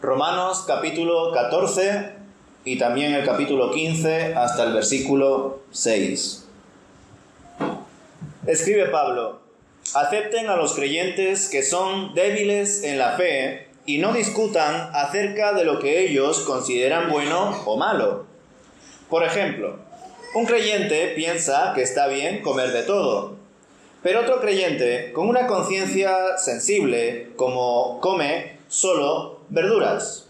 Romanos capítulo 14 y también el capítulo 15 hasta el versículo 6. Escribe Pablo: acepten a los creyentes que son débiles en la fe y no discutan acerca de lo que ellos consideran bueno o malo. Por ejemplo, un creyente piensa que está bien comer de todo, pero otro creyente con una conciencia sensible come solo verduras.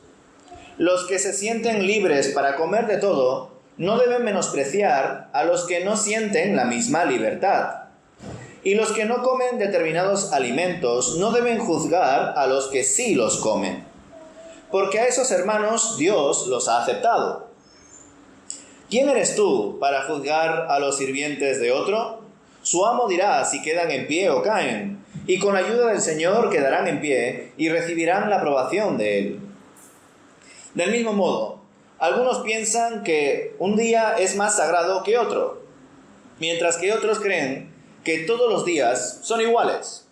Los que se sienten libres para comer de todo no deben menospreciar a los que no sienten la misma libertad. Y los que no comen determinados alimentos no deben juzgar a los que sí los comen, porque a esos hermanos Dios los ha aceptado. ¿Quién eres tú para juzgar a los sirvientes de otro? Su amo dirá si quedan en pie o caen, y con ayuda del Señor quedarán en pie y recibirán la aprobación de Él. Del mismo modo, algunos piensan que un día es más sagrado que otro, mientras que otros creen que todos los días son iguales.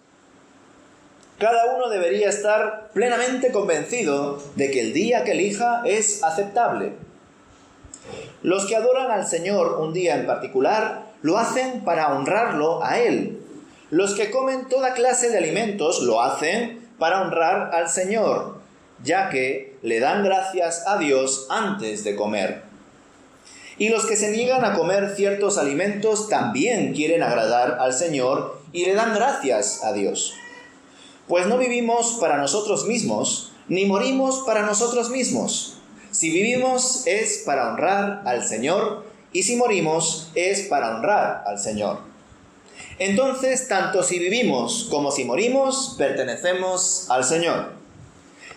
Cada uno debería estar plenamente convencido de que el día que elija es aceptable. Los que adoran al Señor un día en particular lo hacen para honrarlo a Él. Los que comen toda clase de alimentos lo hacen para honrar al Señor, ya que le dan gracias a Dios antes de comer. Y los que se niegan a comer ciertos alimentos también quieren agradar al Señor y le dan gracias a Dios. Pues no vivimos para nosotros mismos, ni morimos para nosotros mismos. Si vivimos es para honrar al Señor, y si morimos es para honrar al Señor. Entonces, tanto si vivimos como si morimos, pertenecemos al Señor.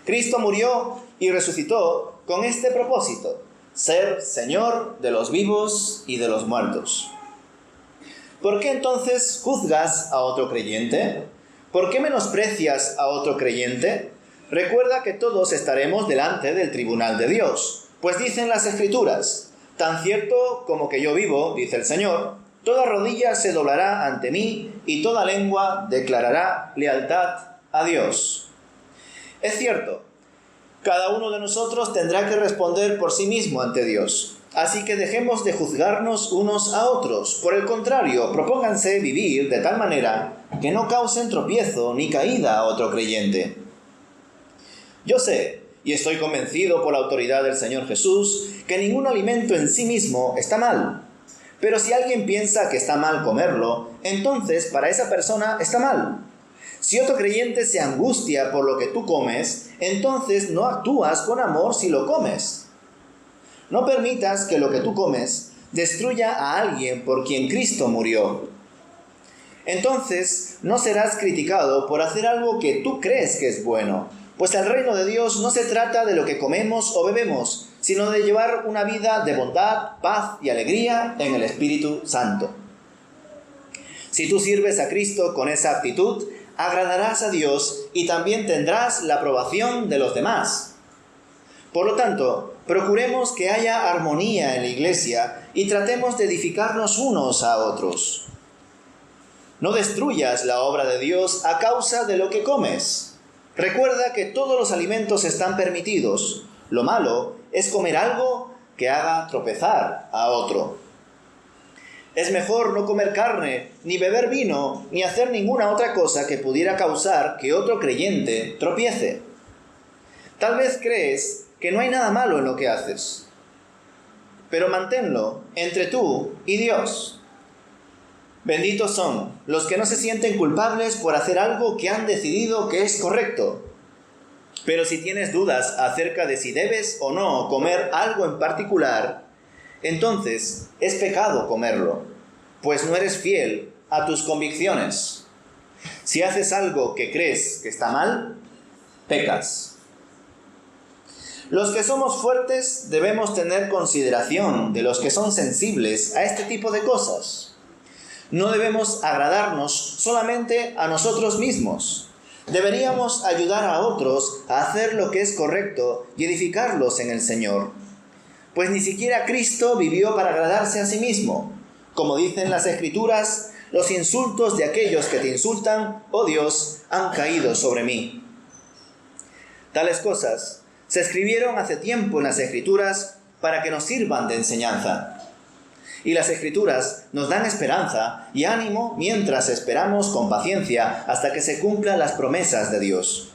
Cristo murió y resucitó con este propósito: ser Señor de los vivos y de los muertos. ¿Por qué entonces juzgas a otro creyente? ¿Por qué menosprecias a otro creyente? Recuerda que todos estaremos delante del tribunal de Dios, pues dicen las Escrituras: tan cierto como que yo vivo, dice el Señor, toda rodilla se doblará ante mí y toda lengua declarará lealtad a Dios. Es cierto, cada uno de nosotros tendrá que responder por sí mismo ante Dios. Así que dejemos de juzgarnos unos a otros. Por el contrario, propónganse vivir de tal manera que no causen tropiezo ni caída a otro creyente. Yo sé, y estoy convencido por la autoridad del Señor Jesús, que ningún alimento en sí mismo está mal. Pero si alguien piensa que está mal comerlo, entonces para esa persona está mal. Si otro creyente se angustia por lo que tú comes, entonces no actúas con amor si lo comes. No permitas que lo que tú comes destruya a alguien por quien Cristo murió. Entonces no serás criticado por hacer algo que tú crees que es bueno, pues el reino de Dios no se trata de lo que comemos o bebemos, sino de llevar una vida de bondad, paz y alegría en el Espíritu Santo. Si tú sirves a Cristo con esa actitud, agradarás a Dios y también tendrás la aprobación de los demás. Por lo tanto, procuremos que haya armonía en la iglesia y tratemos de edificarnos unos a otros. No destruyas la obra de Dios a causa de lo que comes. Recuerda que todos los alimentos están permitidos. Lo malo es comer algo que haga tropezar a otro. Es mejor no comer carne, ni beber vino, ni hacer ninguna otra cosa que pudiera causar que otro creyente tropiece. Tal vez crees que no hay nada malo en lo que haces, pero manténlo entre tú y Dios. Benditos son los que no se sienten culpables por hacer algo que han decidido que es correcto. Pero si tienes dudas acerca de si debes o no comer algo en particular, entonces es pecado comerlo, pues no eres fiel a tus convicciones. Si haces algo que crees que está mal, pecas. Los que somos fuertes debemos tener consideración de los que son sensibles a este tipo de cosas. No debemos agradarnos solamente a nosotros mismos. Deberíamos ayudar a otros a hacer lo que es correcto y edificarlos en el Señor. Pues ni siquiera Cristo vivió para agradarse a sí mismo. Como dicen las Escrituras, los insultos de aquellos que te insultan, oh Dios, han caído sobre mí. Tales cosas Se escribieron hace tiempo en las Escrituras para que nos sirvan de enseñanza. Y las Escrituras nos dan esperanza y ánimo mientras esperamos con paciencia hasta que se cumplan las promesas de Dios.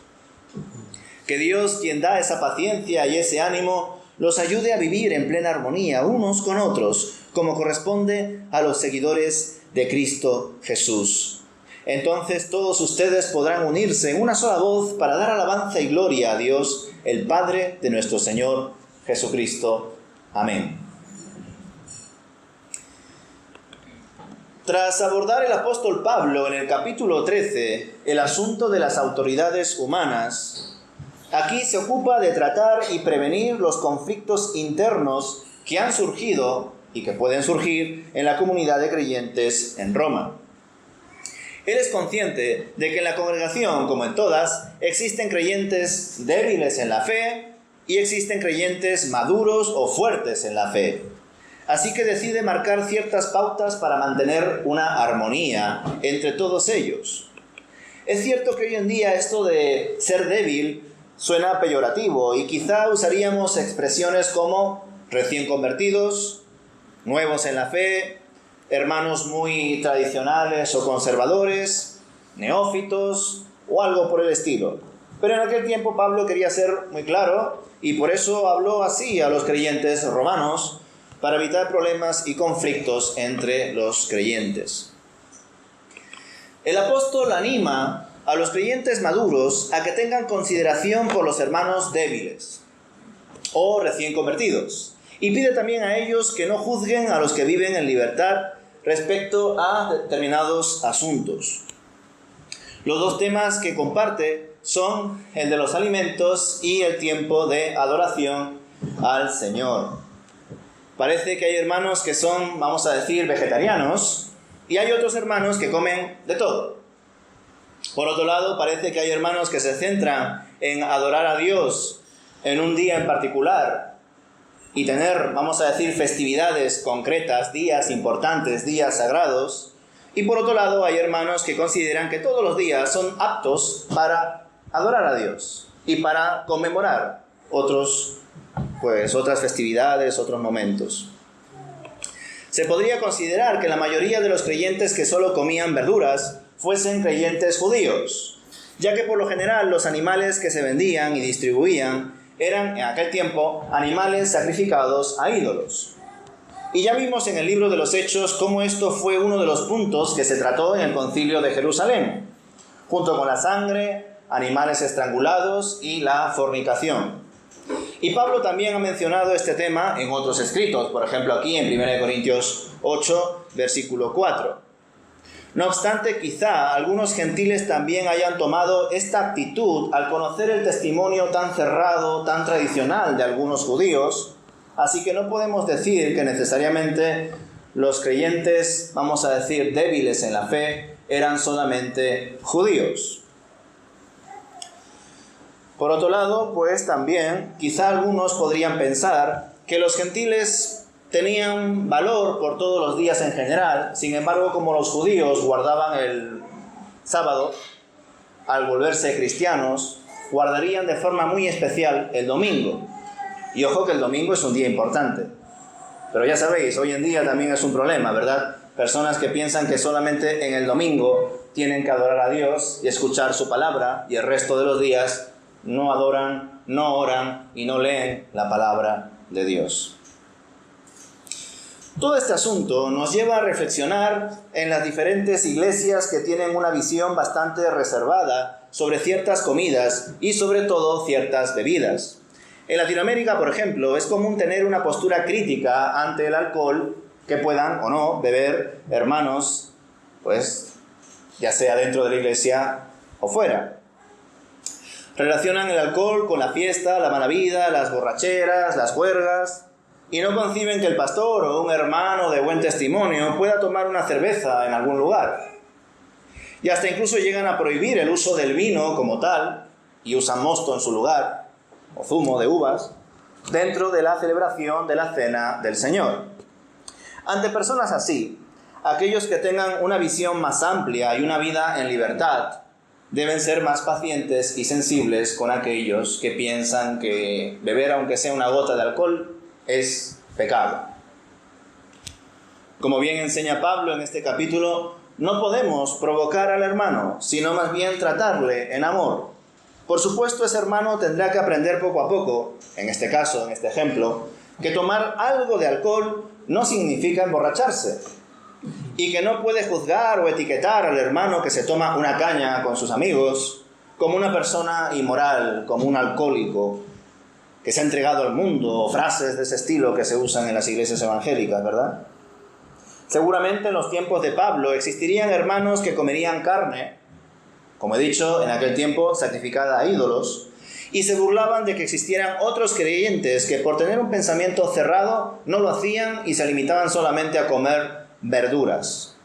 Que Dios, quien da esa paciencia y ese ánimo, los ayude a vivir en plena armonía unos con otros, como corresponde a los seguidores de Cristo Jesús. Entonces todos ustedes podrán unirse en una sola voz para dar alabanza y gloria a Dios, el Padre de nuestro Señor Jesucristo. Amén. Tras abordar el apóstol Pablo en el capítulo 13 el asunto de las autoridades humanas, aquí se ocupa de tratar y prevenir los conflictos internos que han surgido y que pueden surgir en la comunidad de creyentes en Roma. Él es consciente de que en la congregación, como en todas, existen creyentes débiles en la fe y existen creyentes maduros o fuertes en la fe. Así que decide marcar ciertas pautas para mantener una armonía entre todos ellos. Es cierto que hoy en día esto de ser débil suena peyorativo y quizá usaríamos expresiones como recién convertidos, nuevos en la fe, hermanos muy tradicionales o conservadores, neófitos o algo por el estilo. Pero en aquel tiempo Pablo quería ser muy claro y por eso habló así a los creyentes romanos para evitar problemas y conflictos entre los creyentes. El apóstol anima a los creyentes maduros a que tengan consideración por los hermanos débiles o recién convertidos. Y pide también a ellos que no juzguen a los que viven en libertad respecto a determinados asuntos. Los dos temas que comparte son el de los alimentos y el tiempo de adoración al Señor. Parece que hay hermanos que son, vamos a decir, vegetarianos y hay otros hermanos que comen de todo. Por otro lado, parece que hay hermanos que se centran en adorar a Dios en un día en particular y tener, vamos a decir, festividades concretas, días importantes, días sagrados. Y por otro lado, hay hermanos que consideran que todos los días son aptos para adorar a Dios y para conmemorar otras festividades, otros momentos. Se podría considerar que la mayoría de los creyentes que solo comían verduras fuesen creyentes judíos, ya que por lo general los animales que se vendían y distribuían eran en aquel tiempo animales sacrificados a ídolos. Y ya vimos en el libro de los Hechos cómo esto fue uno de los puntos que se trató en el concilio de Jerusalén, junto con la sangre, animales estrangulados y la fornicación. Y Pablo también ha mencionado este tema en otros escritos, por ejemplo aquí en 1 Corintios 8, versículo 4. No obstante, quizá algunos gentiles también hayan tomado esta actitud al conocer el testimonio tan cerrado, tan tradicional de algunos judíos, así que no podemos decir que necesariamente los creyentes, vamos a decir, débiles en la fe, eran solamente judíos. Por otro lado, pues también, quizá algunos podrían pensar que los gentiles tenían valor por todos los días en general. Sin embargo, como los judíos guardaban el sábado, al volverse cristianos, guardarían de forma muy especial el domingo. Y ojo que el domingo es un día importante. Pero ya sabéis, hoy en día también es un problema, ¿verdad? Personas que piensan que solamente en el domingo tienen que adorar a Dios y escuchar su palabra, y el resto de los días no adoran, no oran y no leen la palabra de Dios. Todo este asunto nos lleva a reflexionar en las diferentes iglesias que tienen una visión bastante reservada sobre ciertas comidas y sobre todo ciertas bebidas. En Latinoamérica, por ejemplo, es común tener una postura crítica ante el alcohol que puedan o no beber hermanos, pues ya sea dentro de la iglesia o fuera. Relacionan el alcohol con la fiesta, la mala vida, las borracheras, las juergas, y no conciben que el pastor o un hermano de buen testimonio pueda tomar una cerveza en algún lugar. Y hasta incluso llegan a prohibir el uso del vino como tal, y usan mosto en su lugar, o zumo de uvas, dentro de la celebración de la cena del Señor. Ante personas así, aquellos que tengan una visión más amplia y una vida en libertad, deben ser más pacientes y sensibles con aquellos que piensan que beber aunque sea una gota de alcohol es pecado. Como bien enseña Pablo en este capítulo, no podemos provocar al hermano, sino más bien tratarle en amor. Por supuesto, ese hermano tendrá que aprender poco a poco, en este caso, en este ejemplo, que tomar algo de alcohol no significa emborracharse, y que no puede juzgar o etiquetar al hermano que se toma una caña con sus amigos como una persona inmoral, como un alcohólico que se ha entregado al mundo, o frases de ese estilo que se usan en las iglesias evangélicas, ¿verdad? Seguramente en los tiempos de Pablo existirían hermanos que comerían carne, como he dicho, en aquel tiempo sacrificada a ídolos, y se burlaban de que existieran otros creyentes que por tener un pensamiento cerrado no lo hacían y se limitaban solamente a comer verduras.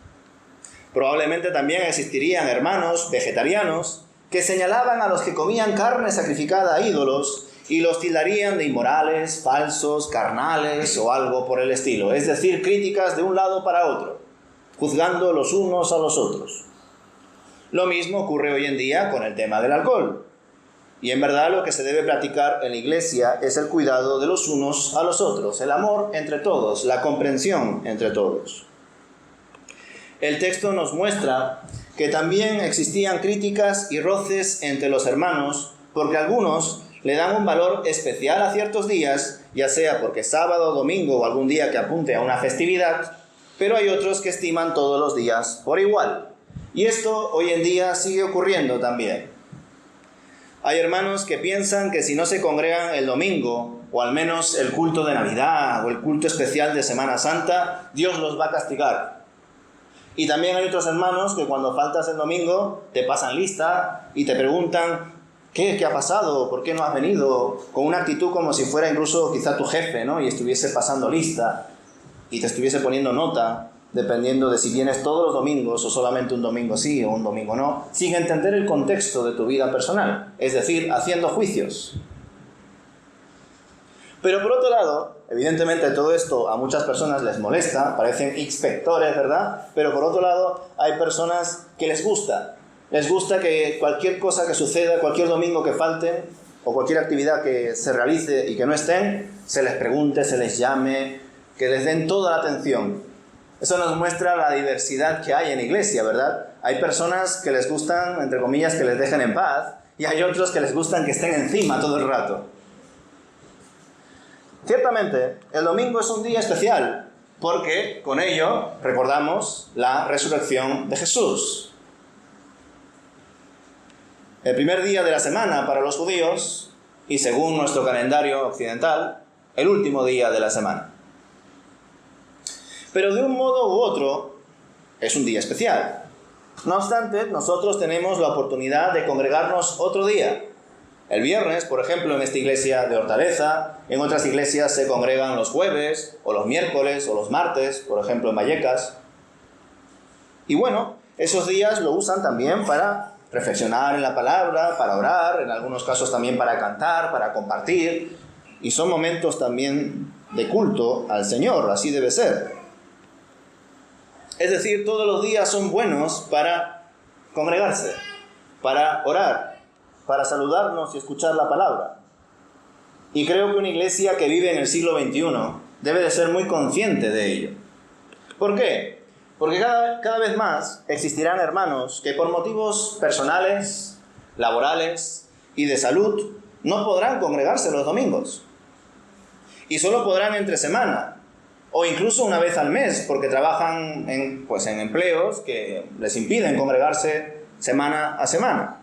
Probablemente también existirían hermanos vegetarianos que señalaban a los que comían carne sacrificada a ídolos y los tildarían de inmorales, falsos, carnales o algo por el estilo. Es decir, críticas de un lado para otro, juzgando los unos a los otros. Lo mismo ocurre hoy en día con el tema del alcohol. Y en verdad lo que se debe practicar en la iglesia es el cuidado de los unos a los otros, el amor entre todos, la comprensión entre todos. El texto nos muestra que también existían críticas y roces entre los hermanos, porque algunos le dan un valor especial a ciertos días, ya sea porque sábado, domingo o algún día que apunte a una festividad, pero hay otros que estiman todos los días por igual. Y esto hoy en día sigue ocurriendo también. Hay hermanos que piensan que si no se congregan el domingo, o al menos el culto de Navidad o el culto especial de Semana Santa, Dios los va a castigar. Y también hay otros hermanos que cuando faltas el domingo te pasan lista y te preguntan ¿qué ha pasado? ¿Por qué no has venido? Con una actitud como si fuera incluso quizá tu jefe, ¿no? Y estuviese pasando lista y te estuviese poniendo nota, dependiendo de si vienes todos los domingos o solamente un domingo sí o un domingo no, sin entender el contexto de tu vida personal, es decir, haciendo juicios. Pero por otro lado, evidentemente todo esto a muchas personas les molesta, parecen inspectores, ¿verdad? Pero por otro lado, hay personas que les gusta que cualquier cosa que suceda, cualquier domingo que falten, o cualquier actividad que se realice y que no estén, se les pregunte, se les llame, que les den toda la atención. Eso nos muestra la diversidad que hay en la iglesia, ¿verdad? Hay personas que les gustan, entre comillas, que les dejen en paz, y hay otros que les gustan que estén encima todo el rato. Ciertamente, el domingo es un día especial, porque con ello recordamos la resurrección de Jesús. El primer día de la semana para los judíos, y según nuestro calendario occidental, el último día de la semana. Pero de un modo u otro, es un día especial. No obstante, nosotros tenemos la oportunidad de congregarnos otro día. El viernes, por ejemplo, en esta iglesia de Hortaleza, en otras iglesias se congregan los jueves, o los miércoles, o los martes, por ejemplo en Vallecas. Y bueno, esos días lo usan también para reflexionar en la palabra, para orar, en algunos casos también para cantar, para compartir. Y son momentos también de culto al Señor, así debe ser. Es decir, todos los días son buenos para congregarse, para orar, para saludarnos y escuchar la palabra. Y creo que una iglesia que vive en el siglo XXI debe de ser muy consciente de ello. ¿Por qué? Porque cada vez más existirán hermanos que por motivos personales, laborales y de salud no podrán congregarse los domingos. Y solo podrán entre semana, o incluso una vez al mes, porque trabajan en empleos que les impiden congregarse semana a semana.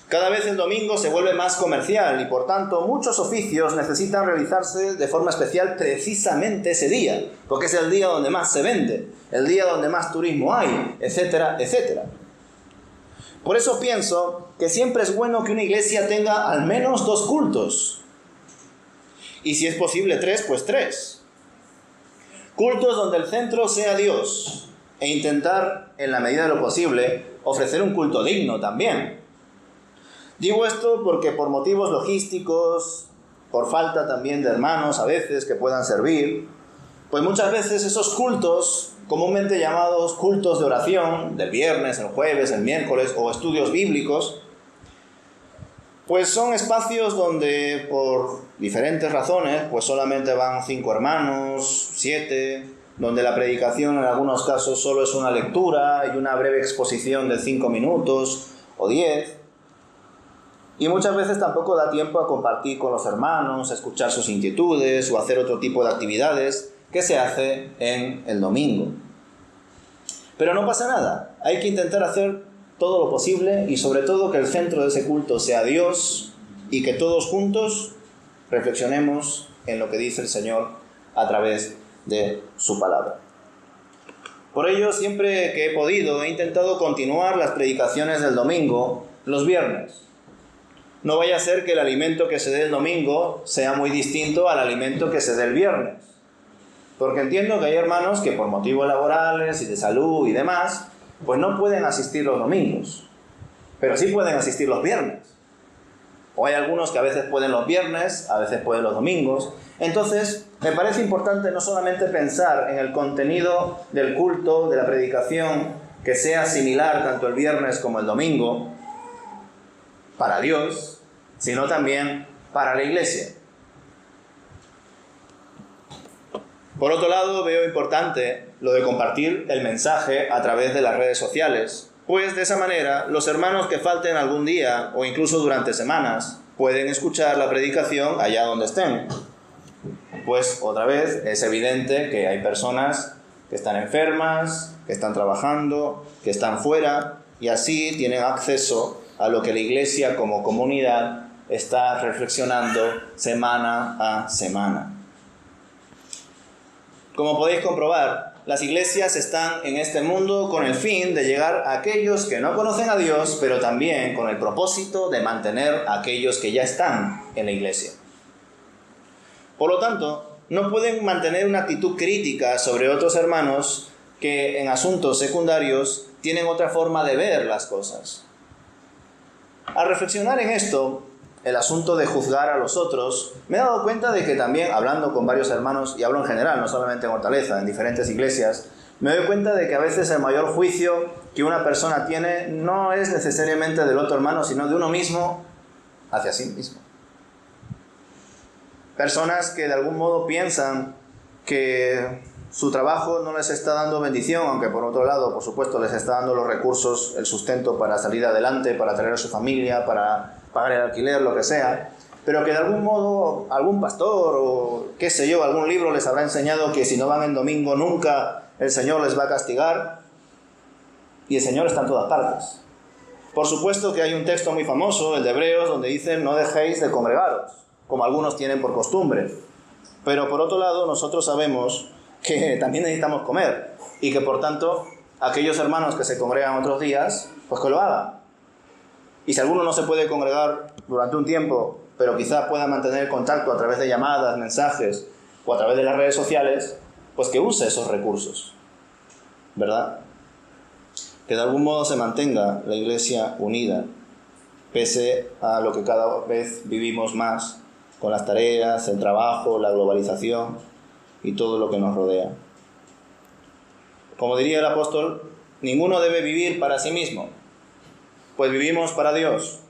Cada vez el domingo se vuelve más comercial y por tanto muchos oficios necesitan realizarse de forma especial precisamente ese día, porque es el día donde más se vende, el día donde más turismo hay, etcétera, etcétera. Por eso pienso que siempre es bueno que una iglesia tenga al menos 2 cultos. Y si es posible 3, pues 3. Cultos donde el centro sea Dios e intentar, en la medida de lo posible, ofrecer un culto digno también. Digo esto porque por motivos logísticos, por falta también de hermanos a veces que puedan servir, pues muchas veces esos cultos comúnmente llamados cultos de oración, del viernes, el jueves, el miércoles, o estudios bíblicos, pues son espacios donde por diferentes razones, pues solamente van 5 hermanos, 7, donde la predicación en algunos casos solo es una lectura y una breve exposición de 5 minutos o 10, y muchas veces tampoco da tiempo a compartir con los hermanos, a escuchar sus inquietudes o hacer otro tipo de actividades que se hace en el domingo. Pero no pasa nada, hay que intentar hacer todo lo posible y sobre todo que el centro de ese culto sea Dios y que todos juntos reflexionemos en lo que dice el Señor a través de su palabra. Por ello, siempre que he podido, he intentado continuar las predicaciones del domingo los viernes. No vaya a ser que el alimento que se dé el domingo sea muy distinto al alimento que se dé el viernes. Porque entiendo que hay hermanos que por motivos laborales y de salud y demás, pues no pueden asistir los domingos, pero sí pueden asistir los viernes. O hay algunos que a veces pueden los viernes, a veces pueden los domingos. Entonces, me parece importante no solamente pensar en el contenido del culto, de la predicación, que sea similar tanto el viernes como el domingo, para Dios, sino también para la iglesia. Por otro lado, veo importante lo de compartir el mensaje a través de las redes sociales, pues de esa manera los hermanos que falten algún día o incluso durante semanas pueden escuchar la predicación allá donde estén. Pues otra vez es evidente que hay personas que están enfermas, que están trabajando, que están fuera y así tienen acceso a lo que la iglesia como comunidad está reflexionando semana a semana. Como podéis comprobar, las iglesias están en este mundo con el fin de llegar a aquellos que no conocen a Dios, pero también con el propósito de mantener a aquellos que ya están en la iglesia. Por lo tanto, no pueden mantener una actitud crítica sobre otros hermanos que en asuntos secundarios tienen otra forma de ver las cosas. Al reflexionar en esto, el asunto de juzgar a los otros, me he dado cuenta de que también, hablando con varios hermanos, y hablo en general, no solamente en Hortaleza, en diferentes iglesias, me doy cuenta de que a veces el mayor juicio que una persona tiene no es necesariamente del otro hermano, sino de uno mismo hacia sí mismo. Personas que de algún modo piensan que su trabajo no les está dando bendición, aunque por otro lado, por supuesto, les está dando los recursos, el sustento para salir adelante, para traer a su familia, para pagar el alquiler, lo que sea, pero que de algún modo algún pastor o qué sé yo, algún libro les habrá enseñado que si no van en domingo nunca el Señor les va a castigar, y el Señor está en todas partes. Por supuesto que hay un texto muy famoso, el de Hebreos, donde dice no dejéis de congregaros, como algunos tienen por costumbre, pero por otro lado nosotros sabemos que también necesitamos comer y que por tanto aquellos hermanos que se congregan otros días, pues que lo hagan. Y si alguno no se puede congregar durante un tiempo, pero quizá pueda mantener contacto a través de llamadas, mensajes o a través de las redes sociales, pues que use esos recursos, ¿verdad? Que de algún modo se mantenga la iglesia unida, pese a lo que cada vez vivimos más con las tareas, el trabajo, la globalización y todo lo que nos rodea. Como diría el apóstol, ninguno debe vivir para sí mismo, pues vivimos para Dios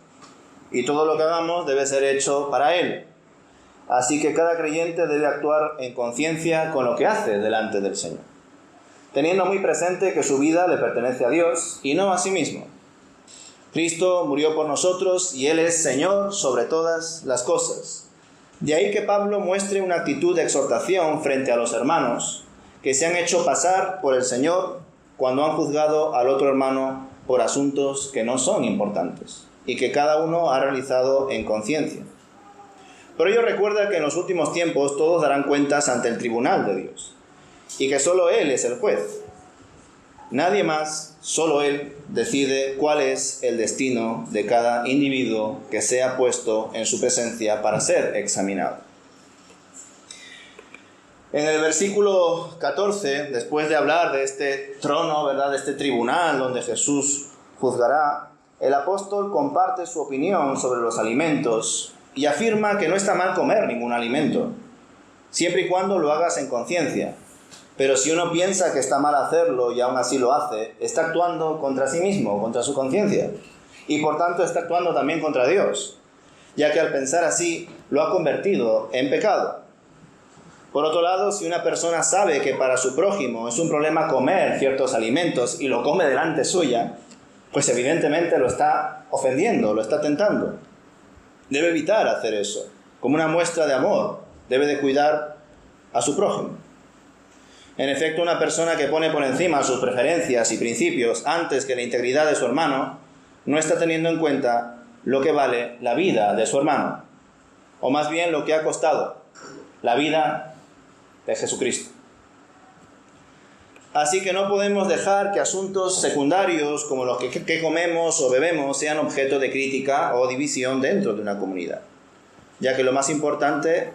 y todo lo que hagamos debe ser hecho para Él. Así que cada creyente debe actuar en conciencia con lo que hace delante del Señor, teniendo muy presente que su vida le pertenece a Dios y no a sí mismo. Cristo murió por nosotros y Él es Señor sobre todas las cosas. De ahí que Pablo muestre una actitud de exhortación frente a los hermanos que se han hecho pasar por el Señor cuando han juzgado al otro hermano por asuntos que no son importantes y que cada uno ha realizado en conciencia. Por ello recuerda que en los últimos tiempos todos darán cuentas ante el tribunal de Dios y que solo Él es el juez. Nadie más, solo Él decide cuál es el destino de cada individuo que sea puesto en su presencia para ser examinado. En el versículo 14, después de hablar de este trono, ¿verdad?, de este tribunal donde Jesús juzgará, el apóstol comparte su opinión sobre los alimentos y afirma que no está mal comer ningún alimento, siempre y cuando lo hagas en conciencia, Pero si uno piensa que está mal hacerlo y aún así lo hace, está actuando contra sí mismo, contra su conciencia. Y por tanto está actuando también contra Dios, ya que al pensar así lo ha convertido en pecado. Por otro lado, si una persona sabe que para su prójimo es un problema comer ciertos alimentos y lo come delante suya, pues evidentemente lo está ofendiendo, lo está tentando. Debe evitar hacer eso. Como una muestra de amor, debe de cuidar a su prójimo. En efecto, una persona que pone por encima sus preferencias y principios antes que la integridad de su hermano, no está teniendo en cuenta lo que vale la vida de su hermano, o más bien lo que ha costado la vida de Jesucristo. Así que no podemos dejar que asuntos secundarios como los que comemos o bebemos sean objeto de crítica o división dentro de una comunidad, ya que lo más importante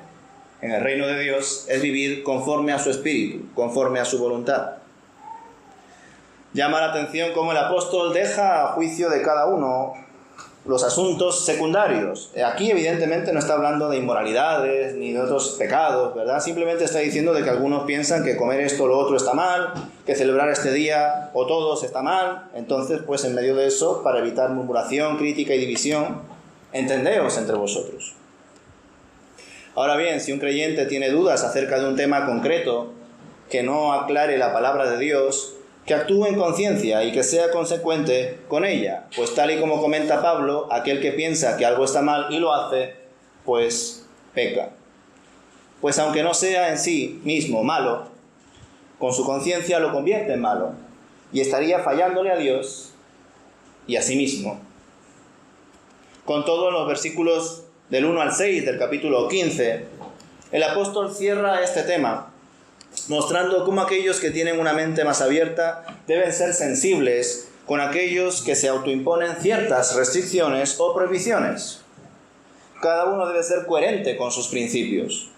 en el reino de Dios es vivir conforme a su espíritu, conforme a su voluntad. Llama la atención cómo el apóstol deja a juicio de cada uno los asuntos secundarios. Aquí evidentemente no está hablando de inmoralidades ni de otros pecados, ¿verdad? Simplemente está diciendo de que algunos piensan que comer esto o lo otro está mal, que celebrar este día o todos está mal. Entonces, pues en medio de eso, para evitar murmuración, crítica y división, entendeos entre vosotros. Ahora bien, si un creyente tiene dudas acerca de un tema concreto que no aclare la palabra de Dios, que actúe en conciencia y que sea consecuente con ella, pues tal y como comenta Pablo, aquel que piensa que algo está mal y lo hace, pues peca. Pues aunque no sea en sí mismo malo, con su conciencia lo convierte en malo y estaría fallándole a Dios y a sí mismo. Con todo, en los versículos del 1 al 6 del capítulo 15, el apóstol cierra este tema mostrando cómo aquellos que tienen una mente más abierta deben ser sensibles con aquellos que se autoimponen ciertas restricciones o prohibiciones. Cada uno debe ser coherente con sus principios,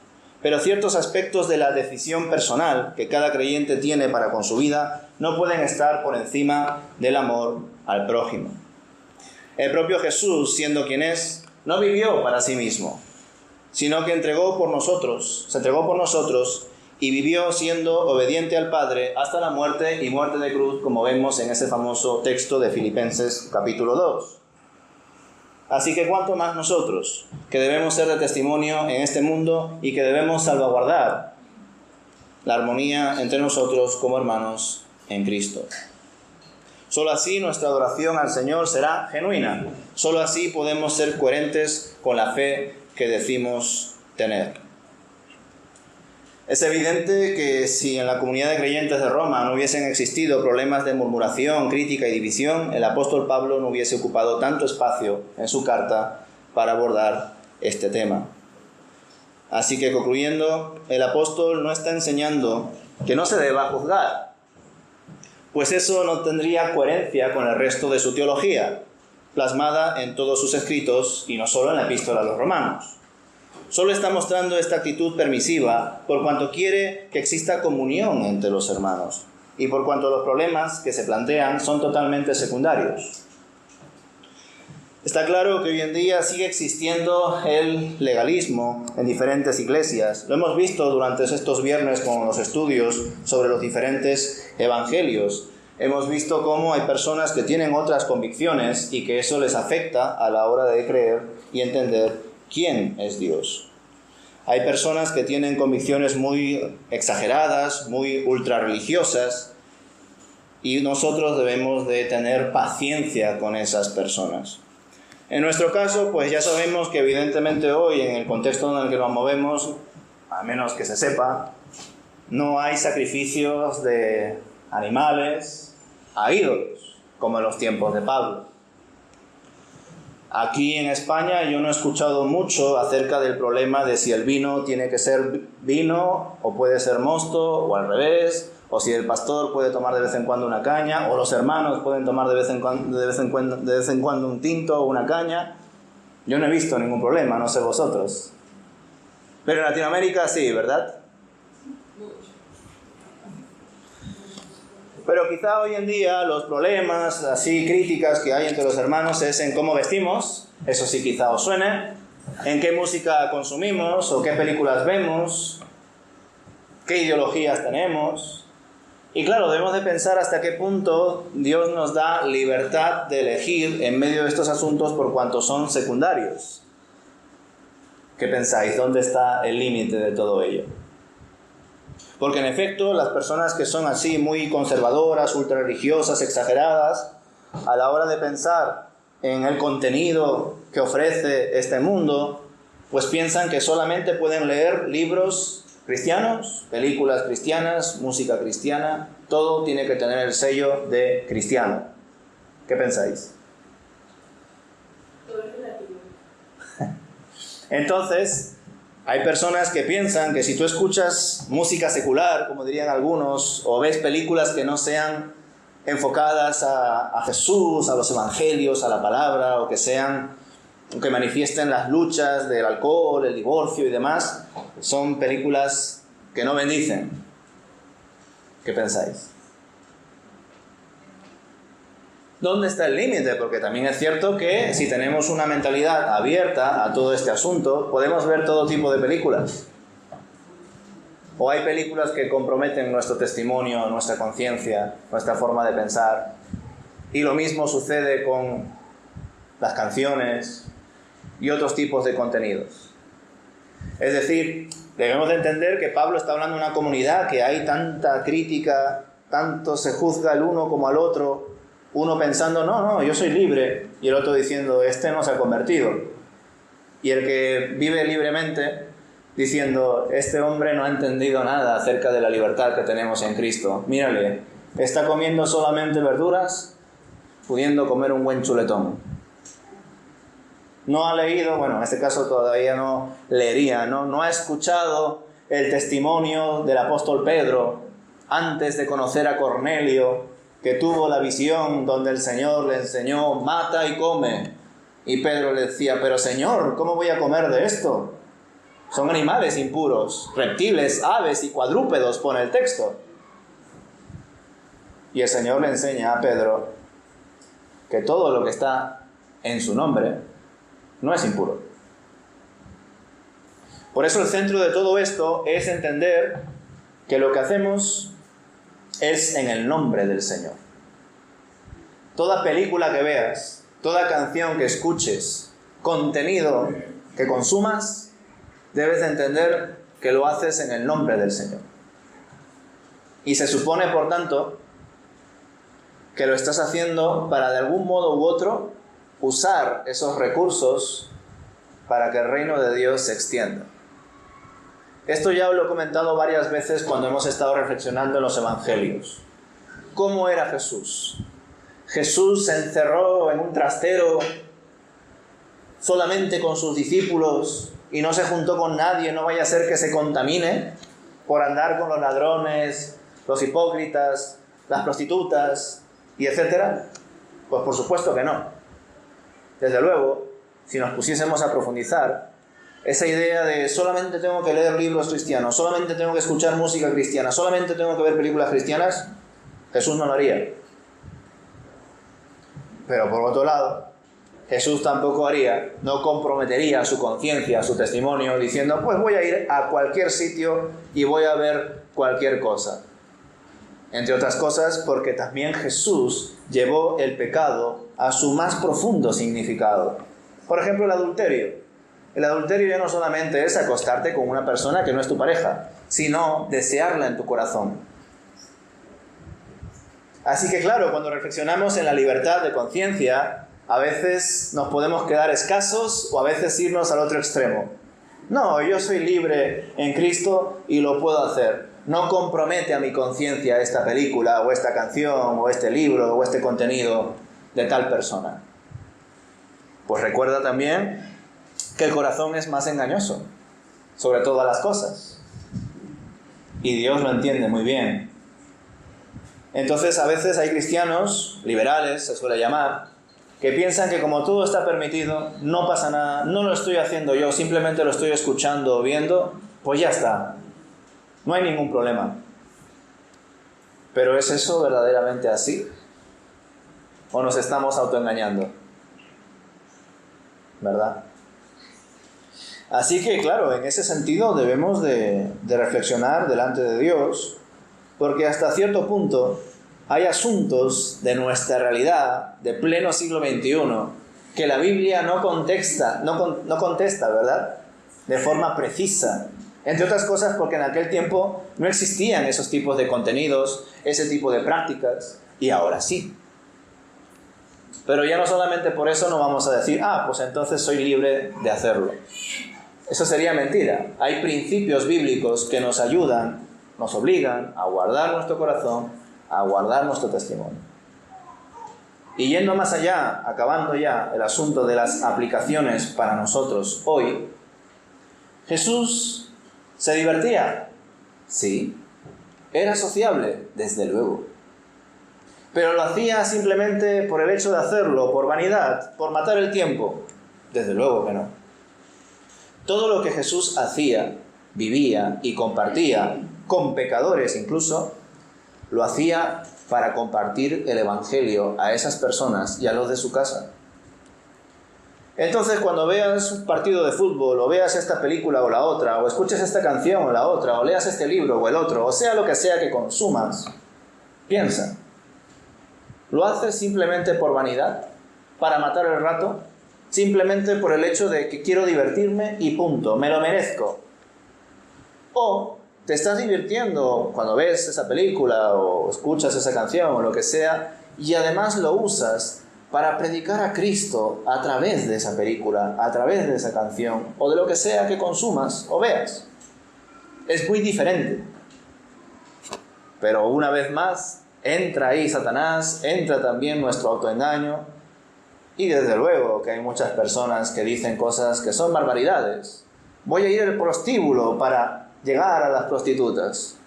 pero ciertos aspectos de la decisión personal que cada creyente tiene para con su vida no pueden estar por encima del amor al prójimo. El propio Jesús, siendo quien es, no vivió para sí mismo, sino que se entregó por nosotros y vivió siendo obediente al Padre hasta la muerte y muerte de cruz, como vemos en ese famoso texto de Filipenses capítulo 2. Así que cuánto más nosotros, que debemos ser de testimonio en este mundo y que debemos salvaguardar la armonía entre nosotros como hermanos en Cristo. Solo así nuestra adoración al Señor será genuina. Solo así podemos ser coherentes con la fe que decimos tener. Es evidente que si en la comunidad de creyentes de Roma no hubiesen existido problemas de murmuración, crítica y división, el apóstol Pablo no hubiese ocupado tanto espacio en su carta para abordar este tema. Así que concluyendo, el apóstol no está enseñando que no se deba juzgar, pues eso no tendría coherencia con el resto de su teología, plasmada en todos sus escritos y no solo en la epístola a los romanos. Solo está mostrando esta actitud permisiva por cuanto quiere que exista comunión entre los hermanos y por cuanto los problemas que se plantean son totalmente secundarios. Está claro que hoy en día sigue existiendo el legalismo en diferentes iglesias. Lo hemos visto durante estos viernes con los estudios sobre los diferentes evangelios. Hemos visto cómo hay personas que tienen otras convicciones y que eso les afecta a la hora de creer y entender quién es Dios. Hay personas que tienen convicciones muy exageradas, muy ultra religiosas, y nosotros debemos de tener paciencia con esas personas. En nuestro caso, pues ya sabemos que evidentemente hoy, en el contexto en el que nos movemos, a menos que se sepa, no hay sacrificios de animales a ídolos, como en los tiempos de Pablo. Aquí en España yo no he escuchado mucho acerca del problema de si el vino tiene que ser vino o puede ser mosto o al revés, o si el pastor puede tomar de vez en cuando una caña, o los hermanos pueden tomar de vez en cuando un tinto o una caña. Yo no he visto ningún problema, no sé vosotros. Pero en Latinoamérica sí, ¿verdad? Pero quizá hoy en día los problemas, así críticas que hay entre los hermanos es en cómo vestimos, eso sí quizá os suene, en qué música consumimos o qué películas vemos. qué ideologías tenemos. Y claro, debemos de pensar hasta qué punto Dios nos da libertad de elegir en medio de estos asuntos por cuanto son secundarios. ¿Qué pensáis? ¿Dónde está el límite de todo ello? Porque en efecto, las personas que son así muy conservadoras, ultra religiosas, exageradas, a la hora de pensar en el contenido que ofrece este mundo, pues piensan que solamente pueden leer libros cristianos, películas cristianas, música cristiana, todo tiene que tener el sello de cristiano. ¿Qué pensáis? Todo es relativo. Entonces, hay personas que piensan que si tú escuchas música secular, como dirían algunos, o ves películas que no sean enfocadas a Jesús, a los evangelios, a la palabra, o que manifiesten las luchas del alcohol, el divorcio y demás, son películas que no bendicen. ¿Qué pensáis? ¿Dónde está el límite? Porque también es cierto que si tenemos una mentalidad abierta a todo este asunto, podemos ver todo tipo de películas. O hay películas que comprometen nuestro testimonio, nuestra conciencia, nuestra forma de pensar. Y lo mismo sucede con las canciones y otros tipos de contenidos. Es decir, debemos de entender que Pablo está hablando de una comunidad que hay tanta crítica, tanto se juzga el uno como al otro, uno pensando, no, yo soy libre, y el otro diciendo, este no se ha convertido. Y el que vive libremente diciendo, este hombre no ha entendido nada acerca de la libertad que tenemos en Cristo. Mírale, está comiendo solamente verduras, pudiendo comer un buen chuletón. No ha leído, bueno, en este caso todavía no leería, no ha escuchado el testimonio del apóstol Pedro antes de conocer a Cornelio, que tuvo la visión donde el Señor le enseñó, mata y come. Y Pedro le decía, pero Señor, ¿cómo voy a comer de esto? Son animales impuros, reptiles, aves y cuadrúpedos, pone el texto. Y el Señor le enseña a Pedro que todo lo que está en su nombre no es impuro. Por eso el centro de todo esto es entender que lo que hacemos es en el nombre del Señor. Toda película que veas, toda canción que escuches, contenido que consumas, debes de entender que lo haces en el nombre del Señor. Y se supone, por tanto, que lo estás haciendo para de algún modo u otro usar esos recursos para que el reino de Dios se extienda. Esto ya os lo he comentado varias veces cuando hemos estado reflexionando en los evangelios. ¿Cómo era Jesús? Jesús se encerró en un trastero solamente con sus discípulos y no se juntó con nadie, no vaya a ser que se contamine por andar con los ladrones, los hipócritas, las prostitutas y etcétera. Pues por supuesto que no. Desde luego, si nos pusiésemos a profundizar, esa idea de solamente tengo que leer libros cristianos, solamente tengo que escuchar música cristiana, solamente tengo que ver películas cristianas, Jesús no lo haría. Pero por otro lado, Jesús tampoco haría, no comprometería su conciencia, su testimonio, diciendo, pues voy a ir a cualquier sitio y voy a ver cualquier cosa. Entre otras cosas, porque también Jesús llevó el pecado a su más profundo significado. Por ejemplo, el adulterio. El adulterio ya no solamente es acostarte con una persona que no es tu pareja, sino desearla en tu corazón. Así que claro, cuando reflexionamos en la libertad de conciencia, a veces nos podemos quedar escasos o a veces irnos al otro extremo. No, yo soy libre en Cristo y lo puedo hacer. No compromete a mi conciencia esta película o esta canción o este libro o este contenido de tal persona. Pues recuerda también que el corazón es más engañoso sobre todas las cosas. Y Dios lo entiende muy bien. Entonces a veces hay cristianos, liberales se suele llamar, que piensan que como todo está permitido, no pasa nada, no lo estoy haciendo yo, simplemente lo estoy escuchando o viendo, pues ya está. No hay ningún problema. ¿Pero es eso verdaderamente así? ¿O nos estamos autoengañando? ¿Verdad? Así que, claro, en ese sentido debemos de reflexionar delante de Dios, porque hasta cierto punto hay asuntos de nuestra realidad de pleno siglo XXI que la Biblia no contesta, ¿verdad?, de forma precisa. Entre otras cosas porque en aquel tiempo no existían esos tipos de contenidos, ese tipo de prácticas, y ahora sí. Pero ya no solamente por eso no vamos a decir, pues entonces soy libre de hacerlo. Eso sería mentira. Hay principios bíblicos que nos ayudan, nos obligan a guardar nuestro corazón, a guardar nuestro testimonio. Y yendo más allá, acabando ya el asunto de las aplicaciones para nosotros hoy, Jesús se divertía, sí. Era sociable, desde luego. Pero lo hacía simplemente por el hecho de hacerlo, por vanidad, por matar el tiempo, desde luego que no. Todo lo que Jesús hacía, vivía y compartía, con pecadores incluso, lo hacía para compartir el Evangelio a esas personas y a los de su casa. Entonces, cuando veas un partido de fútbol, o veas esta película o la otra, o escuches esta canción o la otra, o leas este libro o el otro, o sea lo que sea que consumas, piensa, ¿lo haces simplemente por vanidad? ¿Para matar el rato? ¿Simplemente por el hecho de que quiero divertirme y punto, me lo merezco? ¿O te estás divirtiendo cuando ves esa película o escuchas esa canción o lo que sea, y además lo usas para predicar a Cristo a través de esa película, a través de esa canción, o de lo que sea que consumas o veas? Es muy diferente. Pero una vez más, entra ahí Satanás, entra también nuestro autoengaño, y desde luego que hay muchas personas que dicen cosas que son barbaridades. Voy a ir al prostíbulo para llegar a las prostitutas.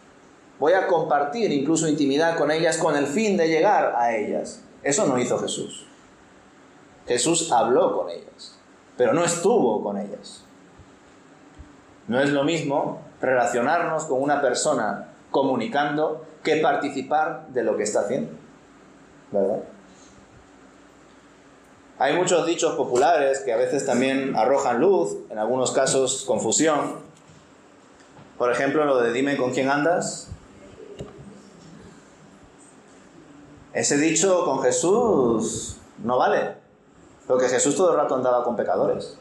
Voy a compartir incluso intimidad con ellas con el fin de llegar a ellas. Eso no hizo Jesús. Jesús habló con ellas, pero no estuvo con ellas. No es lo mismo relacionarnos con una persona comunicando que participar de lo que está haciendo, ¿verdad? Hay muchos dichos populares que a veces también arrojan luz, en algunos casos confusión. Por ejemplo, lo de dime con quién andas. Ese dicho con Jesús no vale, porque Jesús todo el rato andaba con pecadores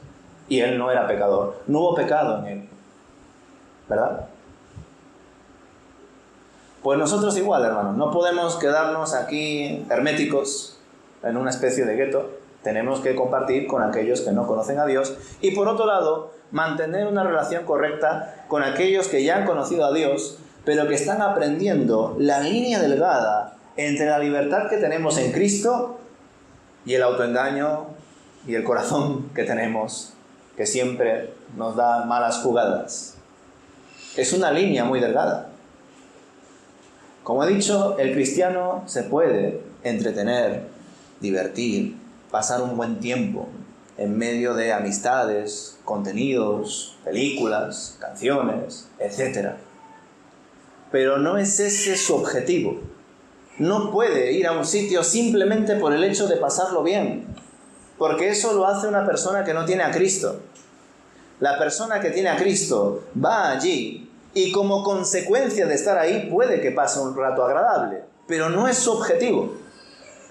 y él no era pecador, no hubo pecado en él, ¿verdad? Pues nosotros igual, hermanos, no podemos quedarnos aquí herméticos en una especie de gueto. Tenemos que compartir con aquellos que no conocen a Dios y, por otro lado, mantener una relación correcta con aquellos que ya han conocido a Dios, pero que están aprendiendo la línea delgada entre la libertad que tenemos en Cristo y el autoengaño y el corazón que tenemos, que siempre nos da malas jugadas. Es una línea muy delgada. Como he dicho, el cristiano se puede entretener, divertir, pasar un buen tiempo en medio de amistades, contenidos, películas, canciones, etc. Pero no es ese su objetivo. No puede ir a un sitio simplemente por el hecho de pasarlo bien, porque eso lo hace una persona que no tiene a Cristo. La persona que tiene a Cristo va allí y como consecuencia de estar ahí puede que pase un rato agradable, pero no es su objetivo.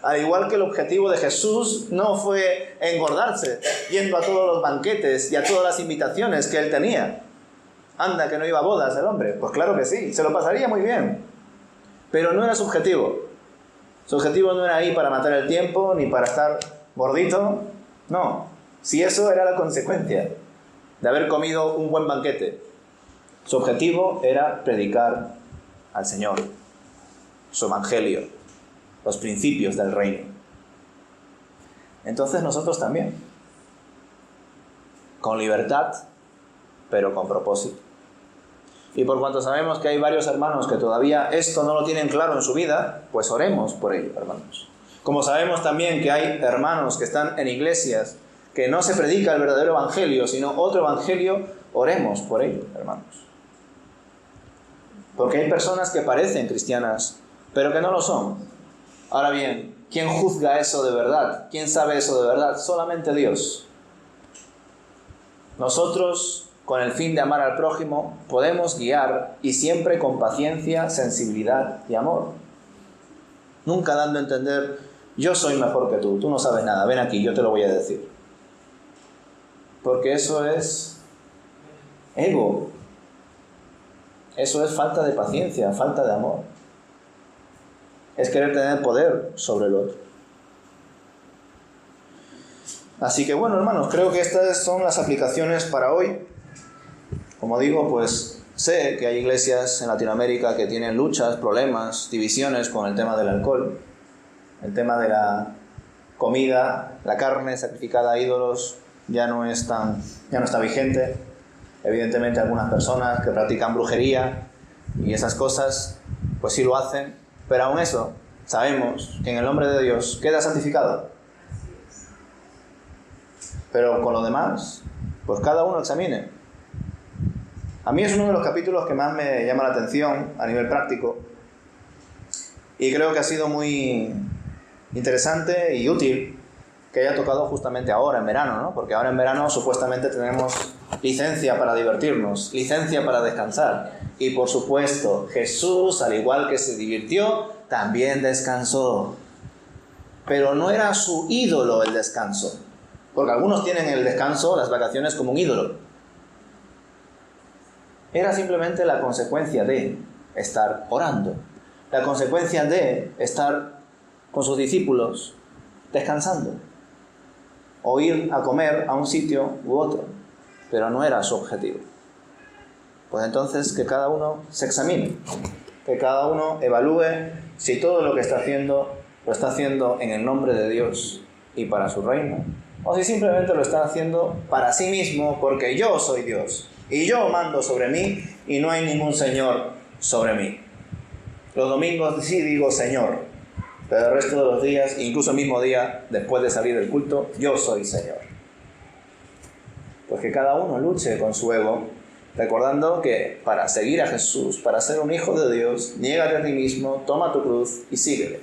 Al igual que el objetivo de Jesús no fue engordarse yendo a todos los banquetes y a todas las invitaciones que él tenía. Anda, que no iba a bodas el hombre. Pues claro que sí, se lo pasaría muy bien. Pero no era su objetivo. Su objetivo no era ahí para matar el tiempo, ni para estar gordito. No, si eso era la consecuencia de haber comido un buen banquete. Su objetivo era predicar al Señor, su evangelio, los principios del reino. Entonces nosotros también, con libertad, pero con propósito. Y por cuanto sabemos que hay varios hermanos que todavía esto no lo tienen claro en su vida, pues oremos por ello, hermanos. Como sabemos también que hay hermanos que están en iglesias que no se predica el verdadero evangelio, sino otro evangelio, oremos por ello, hermanos. Porque hay personas que parecen cristianas, pero que no lo son. Ahora bien, ¿quién juzga eso de verdad? ¿Quién sabe eso de verdad? Solamente Dios. nosotros, con el fin de amar al prójimo, podemos guiar y siempre con paciencia, sensibilidad y amor. Nunca dando a entender, yo soy mejor que tú no sabes nada, ven aquí, yo te lo voy a decir. Porque eso es ego. Eso es falta de paciencia, falta de amor. Es querer tener poder sobre el otro. Así que bueno, hermanos, creo que estas son las aplicaciones para hoy. Como digo, pues sé que hay iglesias en Latinoamérica que tienen luchas, problemas, divisiones con el tema del alcohol, el tema de la comida, la carne sacrificada a ídolos ya no está vigente. Evidentemente algunas personas que practican brujería y esas cosas, pues sí lo hacen, pero aún eso sabemos que en el nombre de Dios queda santificado. Pero con lo demás, pues cada uno examine. A mí es uno de los capítulos que más me llama la atención a nivel práctico y creo que ha sido muy interesante y útil que haya tocado justamente ahora, en verano, ¿no? Porque ahora en verano supuestamente tenemos licencia para divertirnos, licencia para descansar. Y por supuesto, Jesús, al igual que se divirtió, también descansó. Pero no era su ídolo el descanso. Porque algunos tienen el descanso, las vacaciones, como un ídolo. Era simplemente la consecuencia de estar orando. La consecuencia de estar con sus discípulos descansando. O ir a comer a un sitio u otro. Pero no era su objetivo. Pues entonces que cada uno se examine. Que cada uno evalúe si todo lo que está haciendo lo está haciendo en el nombre de Dios y para su reino. O si simplemente lo está haciendo para sí mismo porque yo soy Dios. Y yo mando sobre mí y no hay ningún Señor sobre mí. Los domingos sí digo Señor, pero el resto de los días, incluso el mismo día, después de salir del culto, yo soy Señor. Pues que cada uno luche con su ego, recordando que para seguir a Jesús, para ser un hijo de Dios, niégate a ti mismo, toma tu cruz y síguele.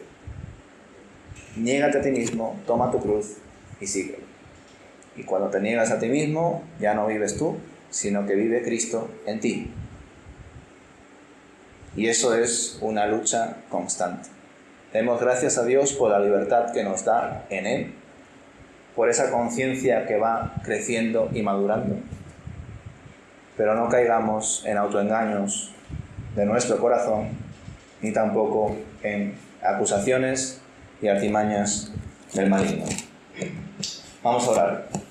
Niégate a ti mismo, toma tu cruz y síguele. Y cuando te niegas a ti mismo, ya no vives tú, sino que vive Cristo en ti. Y eso es una lucha constante. Demos gracias a Dios por la libertad que nos da en Él, por esa conciencia que va creciendo y madurando. Pero no caigamos en autoengaños de nuestro corazón, ni tampoco en acusaciones y artimañas del maligno. Vamos a orar.